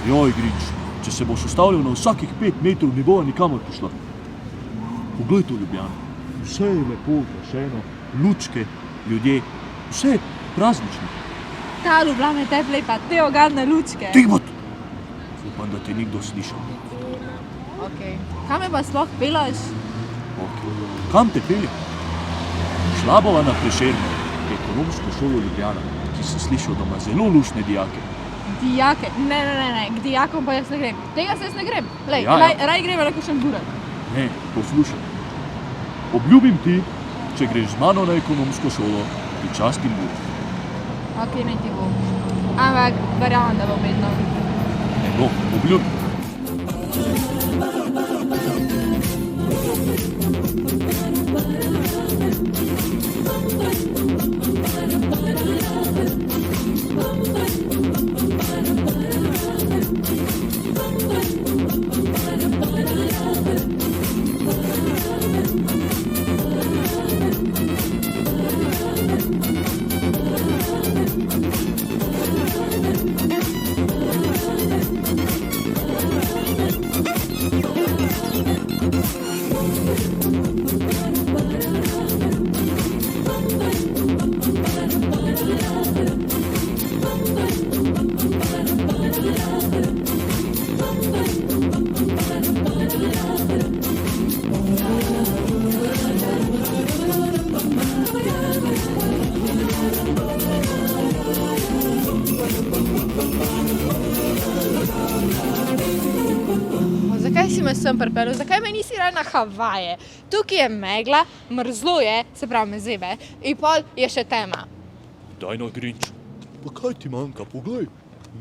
Joj, Grinč, če se boš ustavljal na vsakih 5 metrov, ne bo nikamor prišla. Poglej to Ljubljano. Vse je lepo okrašeno, lučke, ljudje, vse je praznično. Ta Ljubljana je teplej pa te ogadne lučke. Tigbot! Upam, da te nikdo slišal. Ok. Kam me pa sploh pelaš? Ok. Kam te pelje? Šla bova na Prešerno, ekonomsko šolo Ljubljana, ki sem slišal, da ima zelo luštne dijake. Dijake? Ne, k dijakom pa jaz ne grem. Tega se jaz ne grem. Lej, Ja. raj greva na kakšen burak. Ne, poslušaj. Obljubim ti, če greš z mano na ekonomsko šolo, ti častim bo. Ok, naj ti bo. Ampak verjamem, da bo vedno. Ne bo, obljubim. Zakaj si me sem pripeljal? Zakaj me nisi rad na Havaje? Tukaj je megla, mrzlo je, se pravi me zebe, in pol je še tema. Daj no, Grinč, pa kaj ti manjka? Poglej,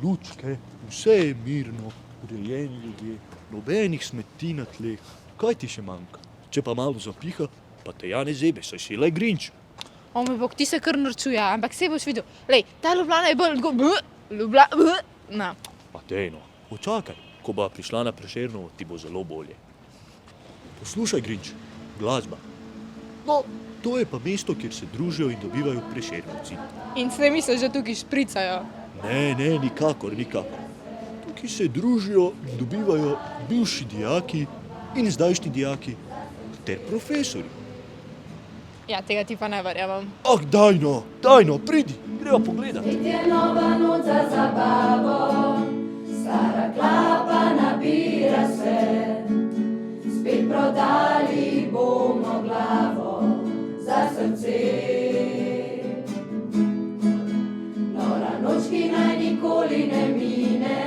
lučke, vse je mirno, urejeni ljudje, nobenih smeti na tleh. Kaj ti še manjka? Če pa malo zapiha, pa te ja ne zebe, saj si le Grinč. O moj bog, ti se kar norčuje, ampak se boš videl. Lej, ta Ljubljana je bolj No. Pa dej no, počakaj, ko bo prišla na Prešernovo, ti bo zelo bolje. Poslušaj, Grinč, glasba. No, to je pa mesto, kjer se družijo in dobivajo Prešernovci. In s temi se že tukaj špricajo. Ne, nikakor. Tukaj se družijo in dobivajo bivši dijaki in zdajšnji dijaki ter profesori. Ja, tega ti pa ne verjamem. Ah, daj no, pridi, greva pogledat. Spet je nova noč za zabavo, stara klapa nabira se. Spet prodali bomo glavo za srce. Nora noč, ki naj nikoli ne mine,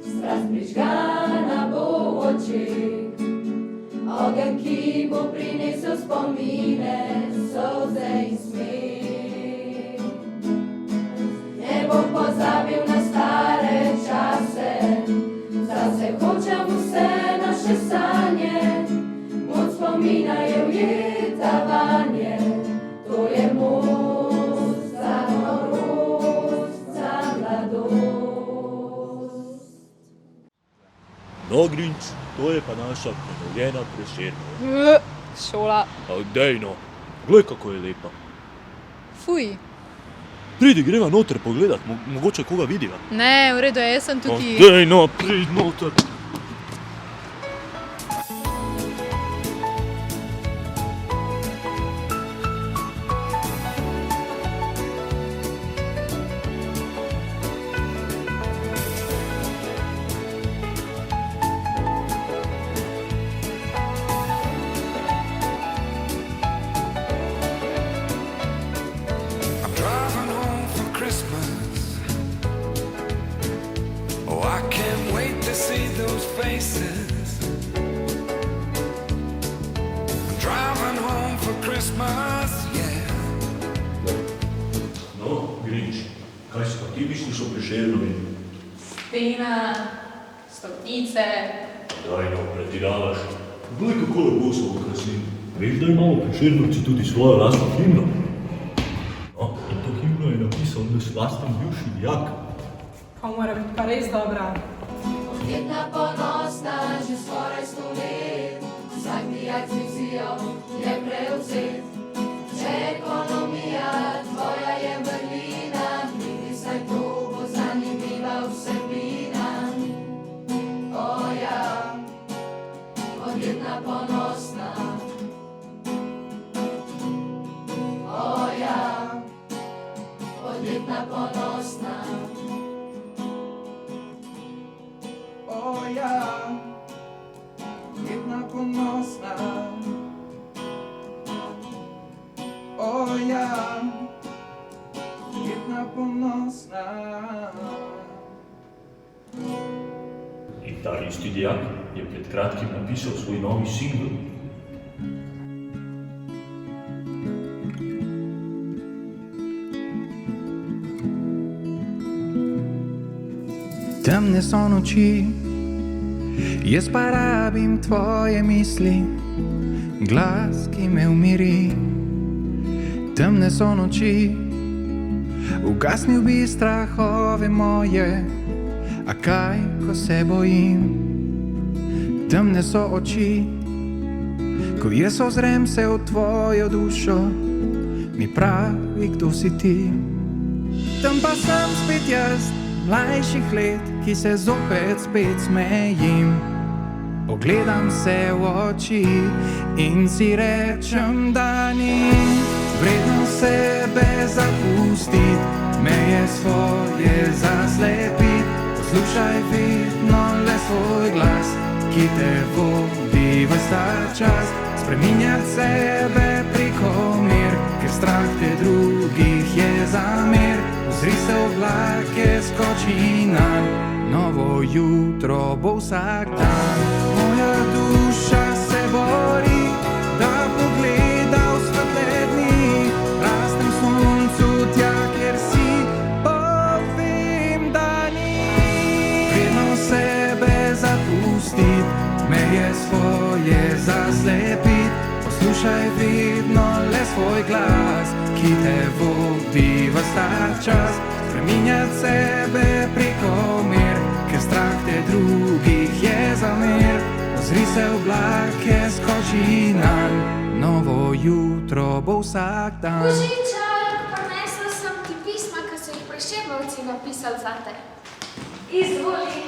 strast prižgana bo v očeh. Ogenj, ki bo prinesel spomine, solze in smeh. Ne bom pozabil na stare čase, zase hočem vse naše sanje. Moč spomina je ujeta vanje, to je most za norost, za mladost. No, Grinč, to je pa naša prenovljena Prešernova. Šola. Dej no, glej, kako je lepa. Fuj. Pridi, greva noter pogledat, mogoče koga vidiva. Ne, v redu je, jaz sem tukaj. Dej no, pridi noter. See those faces. I'm driving home for Christmas, yeah. No, Grinč, kaj si pa ti misliš o Prešernovi? Stena, stopnice. Daj no, pretiravaš. Glej, kako lepo so okrasili. Veš, da imamo Prešernovci tudi svojo lastno himno? No, in to himno je napisal naš lasten bivši dijak. Pa mora biti pa res dobra. Jedna ponosna, že skoraj 100 let, vsak dijak z vizijo je prevzet. Če ekonomija tvoja je vrlina, vidi se to bo zanimiva vsebina. Ljetna ponosna. O ja, ljetna ponosna. O ja, ljetna ponosna. In ta isti dijak je pred kratkim napisal svoj novi singl. Temne so noči, jaz pa rabim tvoje misli, glas, ki me umiri. Temne so noči, ugasnil bi strahove moje, a kaj, ko se bojim? Temne so oči, ko jaz ozrem se v tvojo dušo, mi pravi, kdo si ti. Tam pa sem spet jaz, mlajših let, ki se zopet spet smejim. Pogledam se v oči in si rečem, da ni vredno sebe zapustit, meje svoje zaslepit. Poslušaj vedno le svoj glas, ki te vodi ves ta čas. Spreminjati sebe preko mer, ker strah te drugih je zamer. Ozri se v oblake, skoči nanj, novo jutro bo vsak dan. Moja duša se bori, da pogleda v svetle dni. Rastem soncu tja, kjer si, povem, da ni vredno sebe zapustit, meje svoje zaslepit. Poslušaj vedno le svoj glas, ki te vodi ves ta čas. Spreminjati sebe preko mer, ker strah te drugih je zamer. Ozri se v oblake, skoči nanj, novo jutro bo vsak dan. Božiček, prinesla sem ti pisma, ki so jih Prešernovci napisali zate. Izvoli.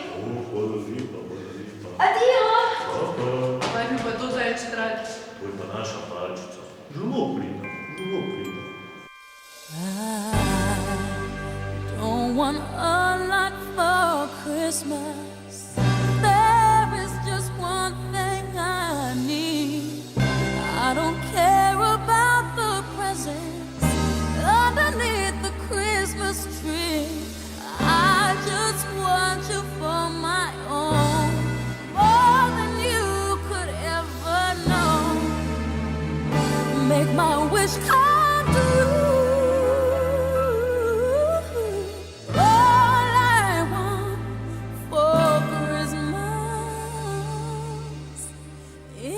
Hvala lepa, hvala lepa. Adijo. Kaj mi pa to zajec, dragi? To je pa naša palčica. Zelo pridna, zelo pridna. I don't want a lot for Christmas. There is just one thing I need. I don't care about the presents underneath the Christmas tree. I just want you for my own, more than you could ever know. Make my wish come true. All I want for Christmas is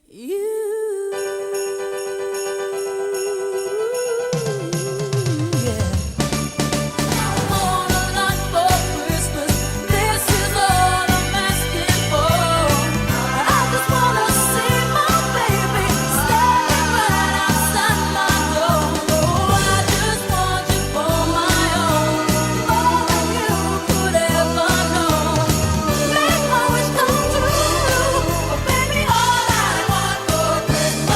you. Yeah. I want a lot for Christmas. This is all I'm asking for. I just wanna see my baby standing right outside my door. Oh, I just want you for my own, more than you could ever know. Make my wish come true. Oh, baby, all I want for Christmas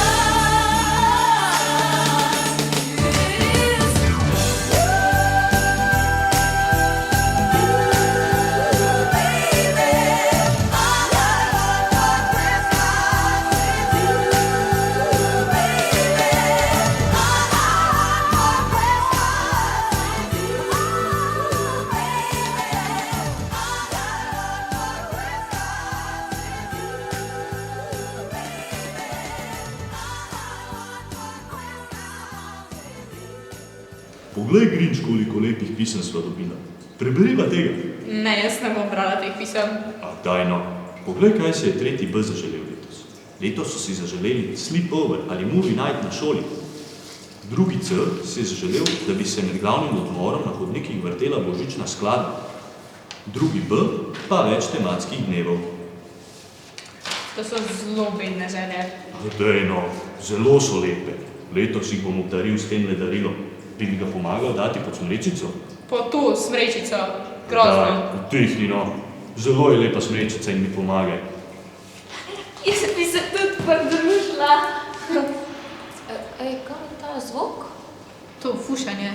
is Poglej, Grinč, koliko lepih pisem sva dobila. Preberiva tega. Ne, jaz ne bom brala teh pisem. A daj no, poglej, kaj se je tretji B zaželel letos. Letos so si zaželeli sleepover ali movie night na šoli. Drugi C si je zaželel, da bi se med glavnim odmorom na hodnikih vrtela božična skladba. Drugi B pa več tematskih dnevov. To so zelo bedne želje. A daj no, zelo so lepe. Letos jih bom obdaril s temle darilom. Bi mi ga pomagal dati pod smrečico? Po tu, smrečico. Grozno. Da, utihni no. Zelo je lepa smrečica in mi pomagaj. Jaz bi se tudi pridružila. Ej, kaj je ta zvok? To fušanje.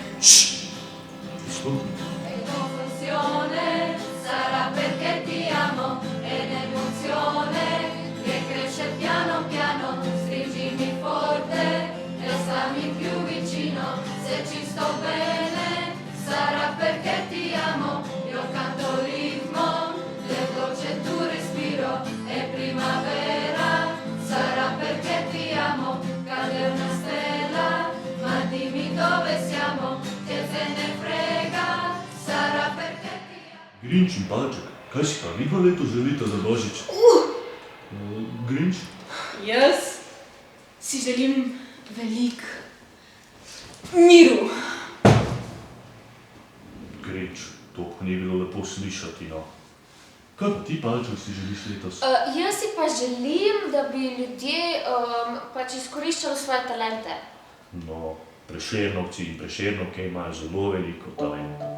Prisluhni. Confusione sarà perché ti amo ed emozione che cresce piano piano, stringimi forte e stammi più vicino, se ci sto bene sarà perché ti amo, io canto il ritmo, le voce tu respiro e primavera sarà perché ti amo, cade una stella, ma dimmi dove siamo, che se ne frega, sarà perché ti amo. Grinč in palček, kaj si pa vi pa letos želite za Božič? Grinč? Jaz si želim velik miru. Grinč, to pa ni bilo lepo slišati, no. Kaj pa ti, palček, si želiš letos? Jaz si pa želim, da bi ljudje pač izkoriščali svoje talente. No, Prešernovci in Prešernovke imajo zelo veliko talenta.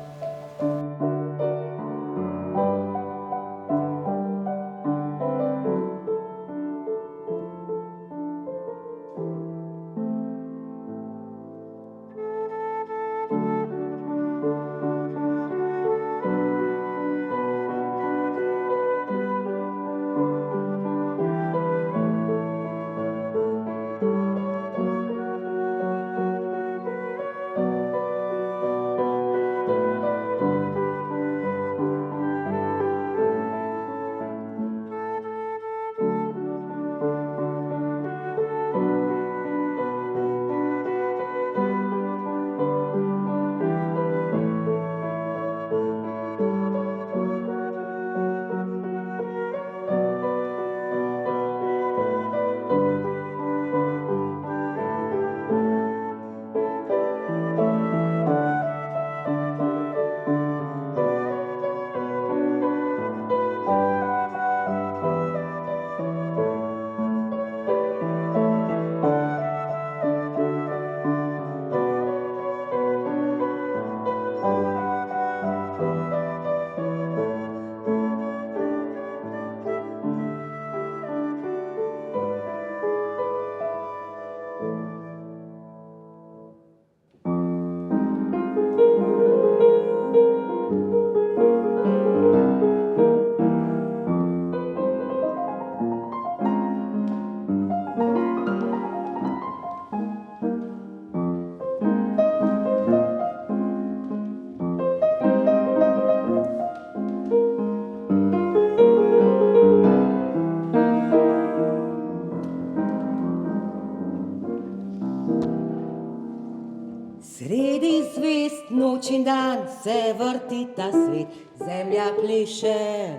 Sredi zvest, noč in dan se vrti ta svet, zemlja pleše,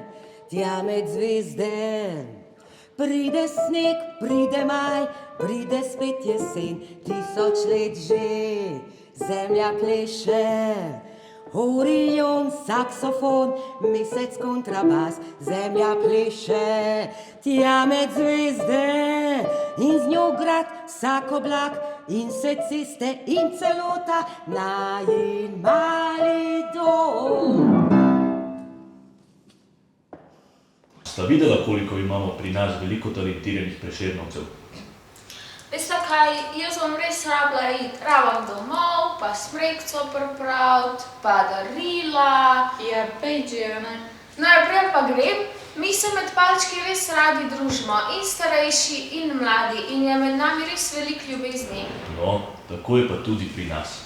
tja med zvezde. Pride sneg, pride maj, pride spet jesen, 1000 let že, zemlja pleše. Orion, saksofon, mesec kontrabas, zemlja pleše, tja med zvezde. In z njo grad, vsak oblak, in se ceste, in celota, najin mali dom. Sta videla, koliko imamo pri nas veliko talentiranih Prešernovcev? Veste kaj, jaz bom res rabila iti raven domov, pa smrekco pripraviti, pa darila. Ja, pejđejo, ne? Najprej pa grem, mi se med palčki res radi družimo, in starejši, in mladi, in je med nami res veliko ljubezni. No, tako je pa tudi pri nas.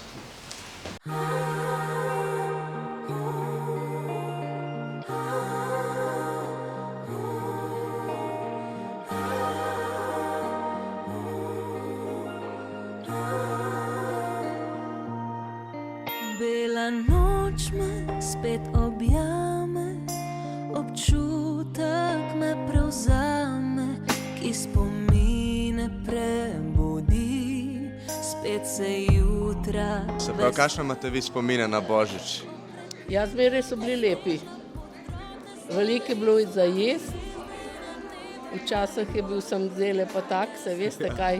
Bela noč me spet objame, občutek me prevzame, ki spomine prebudi, spet se jutra. Se pravi, kakšne imate vi spomine na Božič? Ja, zmeraj so bili lepi. Veliko je bilo za jesti, včasih je bil sem zele pa tak, se veste kaj,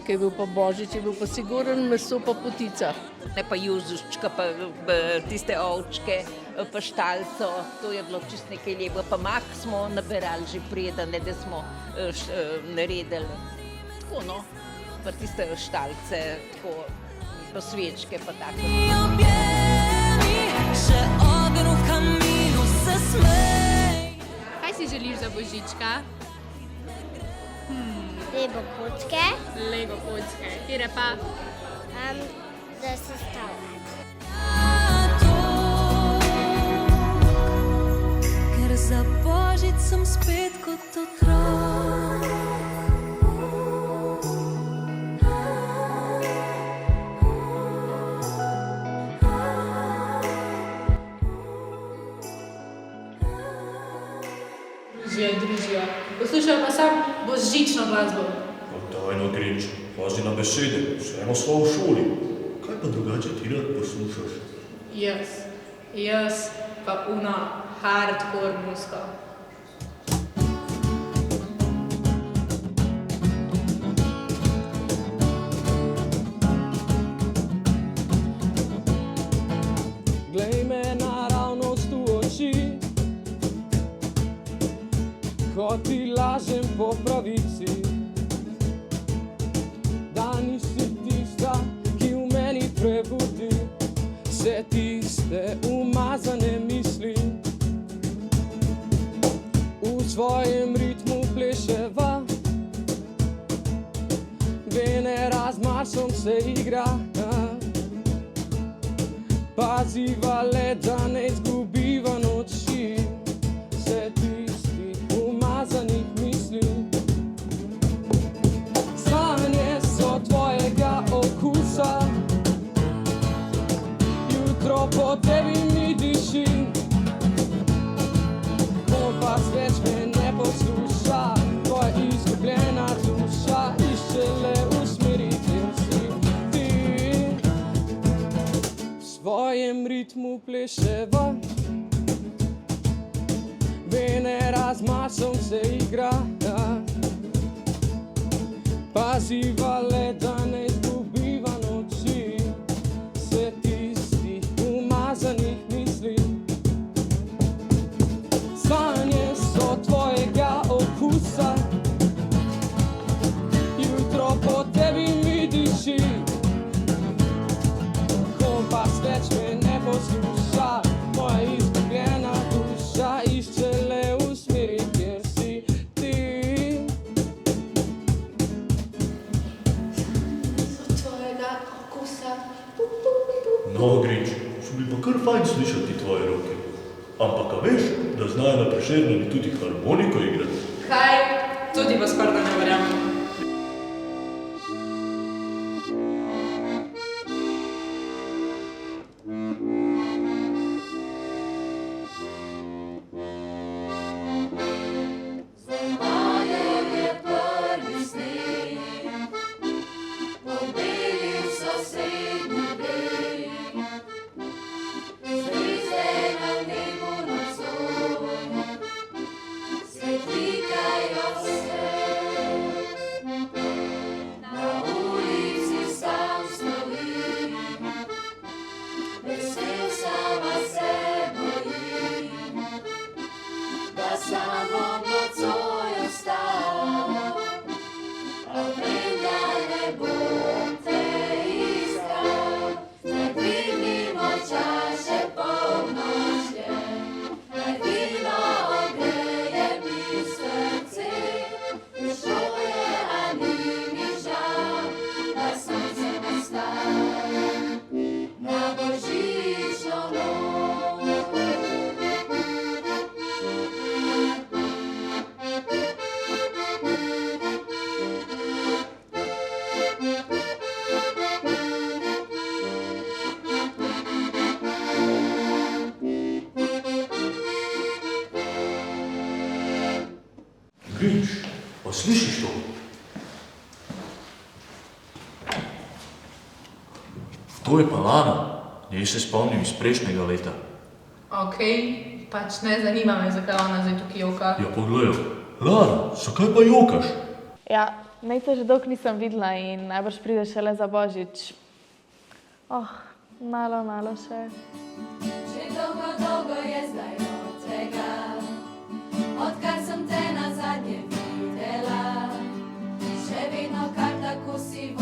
ki je bil pa Božič, je bil pa siguren meso pa potica. Ne pa juzuščka, pa tiste ovčke, pa štalco, to je bilo čist nekaj lepo, pa mak smo naberali že predane, da smo naredili. Tako no, pa tiste štalice, tako pa svečke pa tako. Še ogenj v kaminu se smej. Kaj si želiš za božička? Lego kocke, Lego kocke. Kire pa? da se stavlja. Ker za božič sem spet kot otrok. Družijo. Poslušajo pa sam božično glasbo. Daj no, Grinč, pazi na besede, vseeno smo v šoli. Kaj pa drugače ti rad poslušaš? Jaz pa una hardcore muzika. Glej me naravnost v oči, ko ti lažem po pravici, da nisi tista, ki v meni prebudi vse tiste umazane misli. V svojem ritmu pleševa, Venera z Marsom se igra, paziva le, da ne izgubiva noči vse tistih umazanih misli. Sanje so tvojega okusa, jutro po tebi mi diši, kompas več me ne posluša, tvoja izgubljena duša išče le usmeritev si ti. V svojem ritmu pleševa, Venera z Marsom se igra, paziva le, da ne izgubiva noči vse tistih umazanih misli. Sanje so tvojega okusa, jutro po tebi mi diši, kompas več me ne posluša, moja izgubljena duša išče le v smeri, kjer si ti. Tvojega okusa. No, Grinč, so mi pa kar fajn slišati tvoje roke. Ampak a veš, da znajo na Prešernovi tudi harmoniko igrati? Kaj? Tudi pa skoraj da ne verjamem. Je prvi sneg, pobelil sosednji breg, zvezde na nebu nocoj, svetlikajo se. Na ulici sam stojim, vesel sama se bojim, da sam bom nocoj ostal, a vem, da ne bom te iskal. Naj dvignimo čaše polnočne, naj vino ogreje mi srce. Šlo je, a ni mi žal, da sam sem ostal na božično noč. Grinč, pa slišiš to? To je pa Lana, njej se spomnim iz prejšnjega leta. Okej, pač ne zanima me, zakaj ona zdaj tukaj joka. Ja, poglej, Lana, zakaj pa jokaš? Ja, Nejca že dolgo nisem videla in najbrž pride šele za božič. Malo še. Že dolgo je zdaj od tega, odkar sem te nazadnje videla. Še vedno kar tako si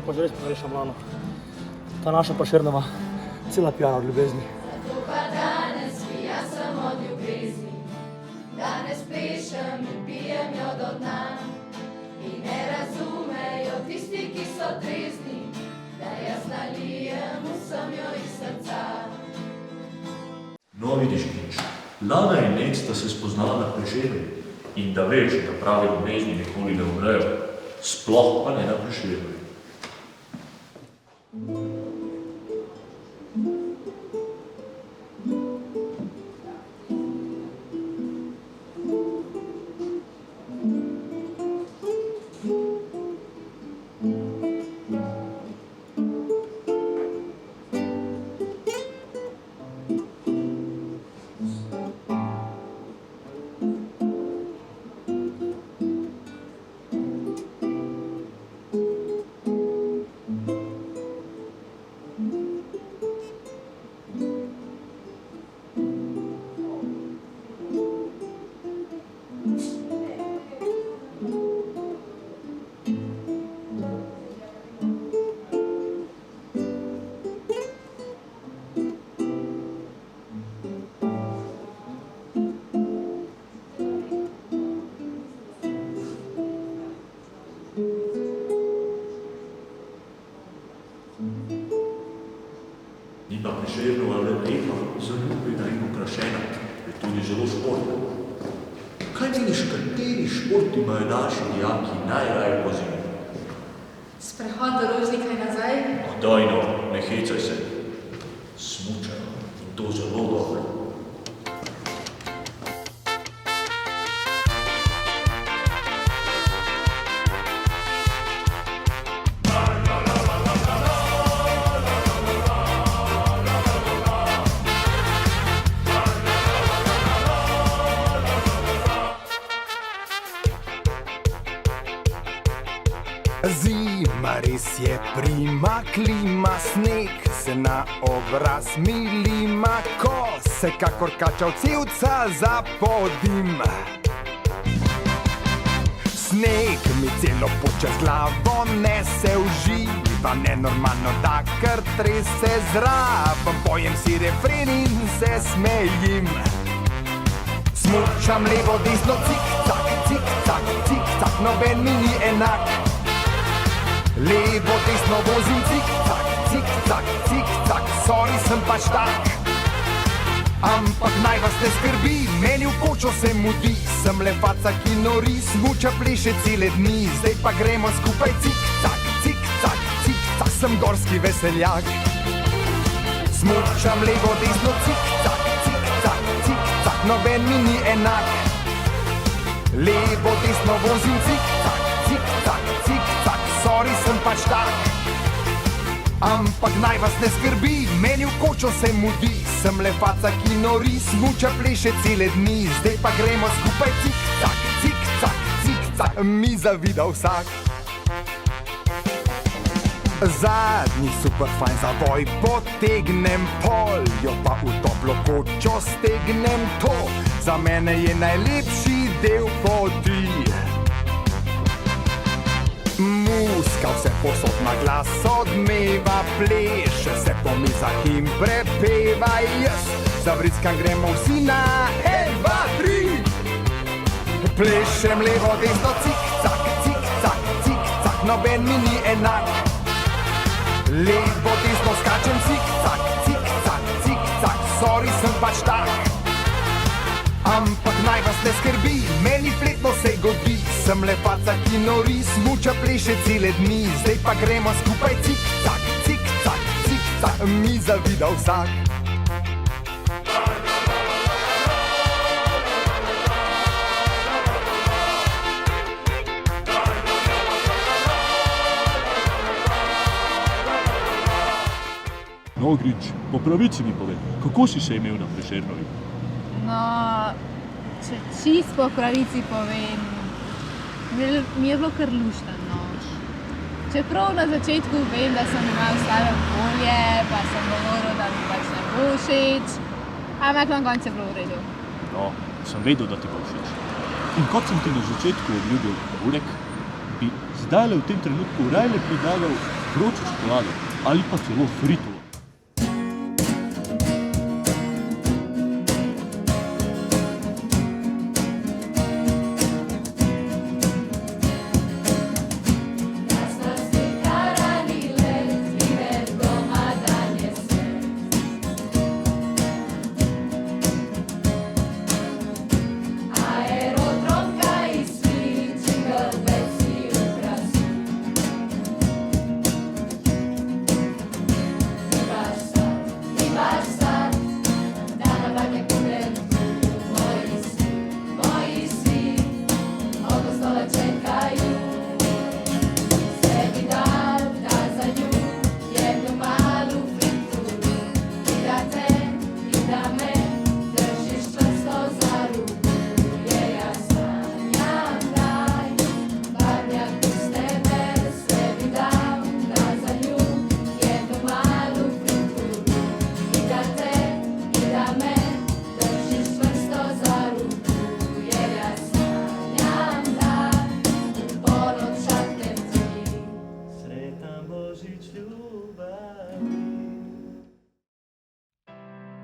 pa zares pogrešam Lano. Ta naša Prešernova, cela pijana od ljubezni. Zato pa danes pija sem od ljubezni, danes plešem in pijem jo do dna. In ne razumejo tisti, ki so trezni, da jaz nalijem vsem jo iz srca. No, vidiš, Grinč, Lana in Ned sta se spoznala na Prešernovi in da veš, da prave ljubezni nikoli ne umrejo, sploh pa ne na Prešernovi. Ni pa Prešernova le lepa, zaljubljena in okrašena, je tudi zelo športna. Kaj meniš, kateri šport imajo naši dijaki najraje po zimi? Sprehod do Rožnika in nazaj? Daj no, ne hecaj se. Smučajo in to zelo dobro. Zima res je prima, klima, sneg se na obraz milima, ko se kakor kača od cevca zapodim. Sneg mi celo počas glavo nese uživa, nenormalno da kar trese zraven, pojem si refren in se smejim. Smučam levo, desno, cik-cak, cik-cak, cik-cak, noben mi ni enak. Levo, desno vozim, cik-cak, cik-cak, cik-cak, sorry, sem pač tak. Ampak naj vas ne skrbi, meni v kočo se mudi, sem le faca, ki nori, smuča pleše cele dni, zdaj pa gremo skupaj, cik-cak, cik-cak, cik-cak, sem gorski veseljak. Smučam levo, desno, cik-cak, cik-cak, cik-cak, noben mi ni enak. Levo, desno vozim, cik-cak, cik-cak, cik-cak, sorry, sem pač tak. Ampak naj vas ne skrbi, meni v kočo se mudi, sem le faca, ki nori, smuča pleše cele dni, zdaj pa gremo skupaj, cik-cak, cik-cak, cik-cak, mi zavida vsak. Zadnji super fajn zavoj potegnem, poljo pa v toplo kočo stegnem, to za mene je najlepši del poti. Muska vse posod na glas odmeva, pleše se po mizah in prepeva, jaz zavriskan gremo vsi na 1, 2, 3. Plešem levo, desno, cik-cak, cik-cak, cik-cak, noben mi ni enak. Levo, desno skačem, cik-cak, cik-cak, cik-cak, sorry, sem pač tak. Ampak naj vas ne skrbi, meni fletno se godi, sem le faca, ki nori, smuča pleše cele dni, zdaj pa gremo skupaj, cik-cak, cik-cak, cik-cak, mi zavida vsak. No, Grinč, po pravici mi povej, kako si se imel na Prešernovi? No, če čisto po pravici povem, mi je bilo kar luštno. Čeprav na začetku vem, da sem imel slabe volje, pa sem govoril, da mi pač ne bo všeč, ampak na koncu je bilo v redu. No, sem vedel, da ti bo všeč. In kot sem ti na začetku obljubil, Burek, bi zdajle v tem trenutku rajle predlagal vročo čokolado ali pa celo fritovo.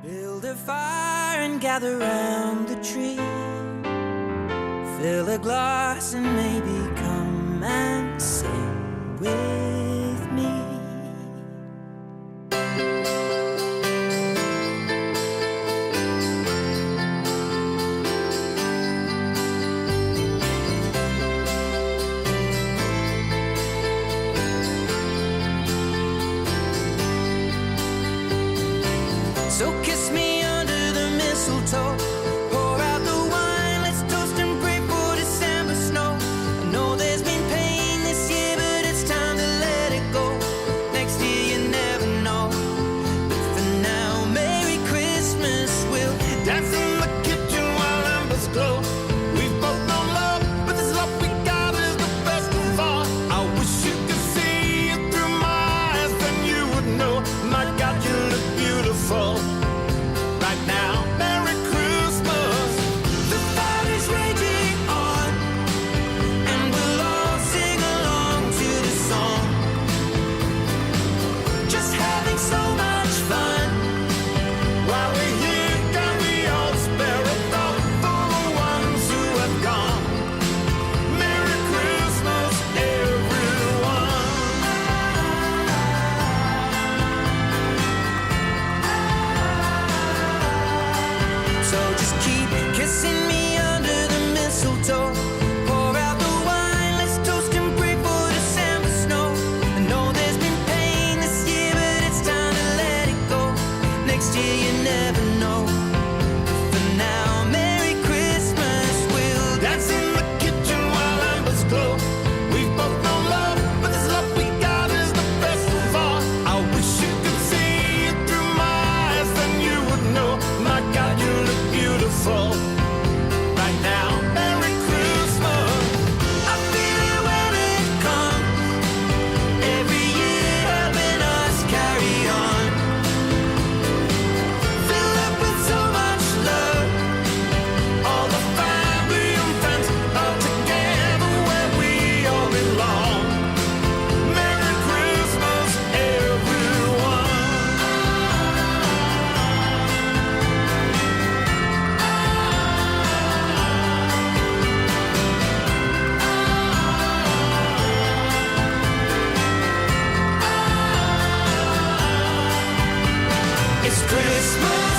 Build a fire and gather round the tree. Fill a glass and maybe come and sing with me. So kiss me under the mistletoe. Pour out the wine, let's toast and pray for December snow. I know there's been pain this year, but it's time to let it go. Next year you never know. But for now, Merry Christmas. We'll dance in the kitchen while embers glow. We've both known love, but this love we got is the best of all. I wish you could see it through my eyes, then you would know. My God, you look beautiful. Right now, Merry Christmas. The fire is raging on, and we'll all sing along to the song. Just having so much fun. While we're here, can we all spare a thought for the ones who have gone? Merry Christmas, everyone. So just keep kissing me under the mistletoe. Pour out the wine, let's toast and pray for December snow. I know there's been pain this year, but it's time to let it go. Next year you never know. But for now, Merry Christmas. We'll dance in the kitchen while embers glow. We've both known love, but this love we got is the best of all. I wish you could see it through my eyes, then you would know. My God, you look beautiful. Right now, Merry Christmas. I feel it when it comes. Every year helping us carry on. Fill up with so much love. All the family and friends are together where we all belong. Merry Christmas, everyone. It's Christmas.